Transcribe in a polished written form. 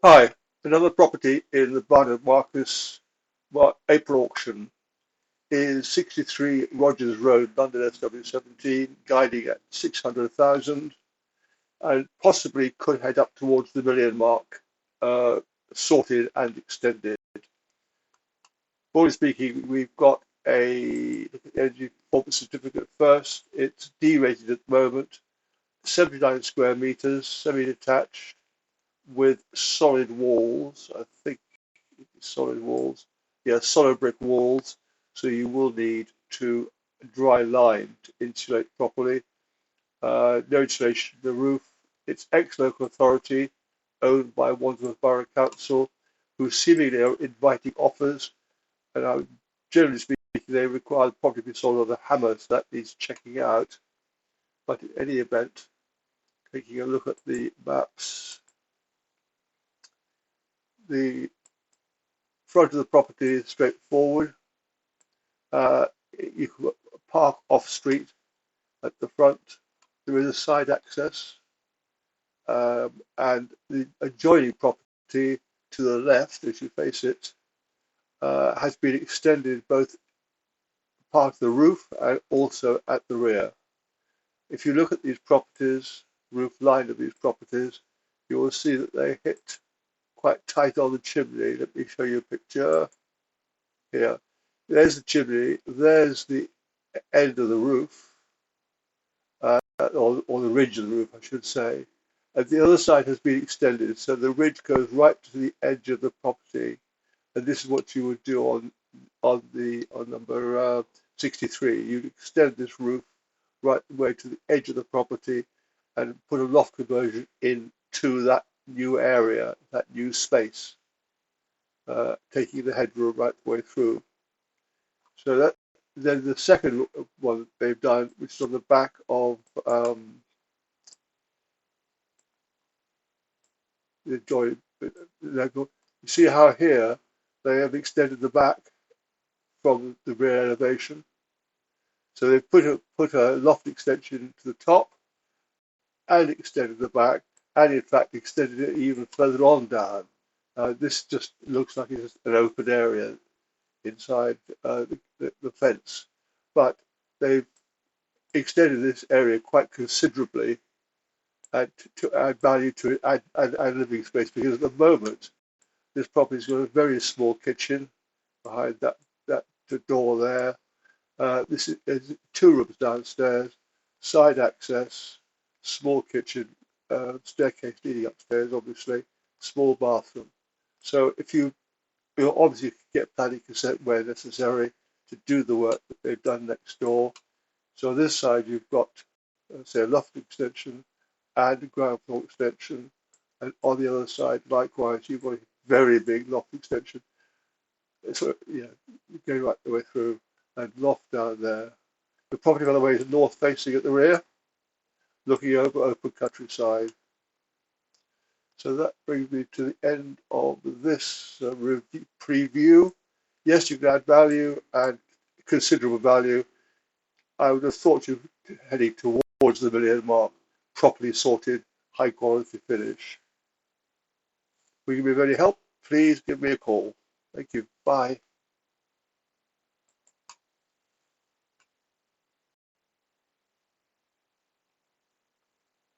Hi, another property in the Barnard Marcus April auction is 63 Rogers Road, London SW17, guiding at 600,000 and possibly could head up towards the million mark, sorted and extended. Broadly speaking, we've got a look at the energy performance certificate first. It's D-rated at the moment, 79 square meters, semi-detached with solid walls. I think solid walls. Yeah, solid brick walls. So you will need to dry line to insulate properly. No insulation in the roof. It's ex-local authority, owned by Wandsworth Borough Council, who seemingly are inviting offers. And generally speaking, they require the property to be sold on the hammer, so that needs checking out. But in any event, taking a look at the maps, the front of the property is straightforward. You can park off street at the front. There is a side access, and the adjoining property to the left, as you face it, has been extended both part of the roof and also at the rear. If you look at these properties, roof line of these properties, you will see that they hit quite tight on the chimney. Let me show you a picture here. There's the chimney, there's the end of the roof, or the ridge of the roof, I should say. And the other side has been extended, so the ridge goes right to the edge of the property. And this is what you would do on number 63. You'd extend this roof right the way to the edge of the property and put a loft conversion into that new area, that new space, taking the headroom right the way through. So that then the second one they've done, which is on the back of the joint. You see how here they have extended the back from the rear elevation. So they've put a loft extension to the top and extended the back, and in fact extended it even further on down. This just looks like it's an open area inside the fence, but they've extended this area quite considerably and to add value to it, add living space, because at the moment this property's got a very small kitchen behind that door there. This is 2 rooms downstairs, side access, small kitchen, staircase leading upstairs, obviously, small bathroom. So if you'll obviously get planning consent where necessary to do the work that they've done next door. So on this side you've got, say, a loft extension and a ground floor extension, and on the other side, likewise, you've got a very big loft extension. So yeah, going right the way through, and loft down there. The property, by the way, is north facing at the rear, looking over open countryside. So that brings me to the end of this preview. Yes, you can add value and considerable value. I would have thought you were heading towards the million mark, properly sorted, high quality finish. If we can be of any help, please give me a call. Thank you. Bye.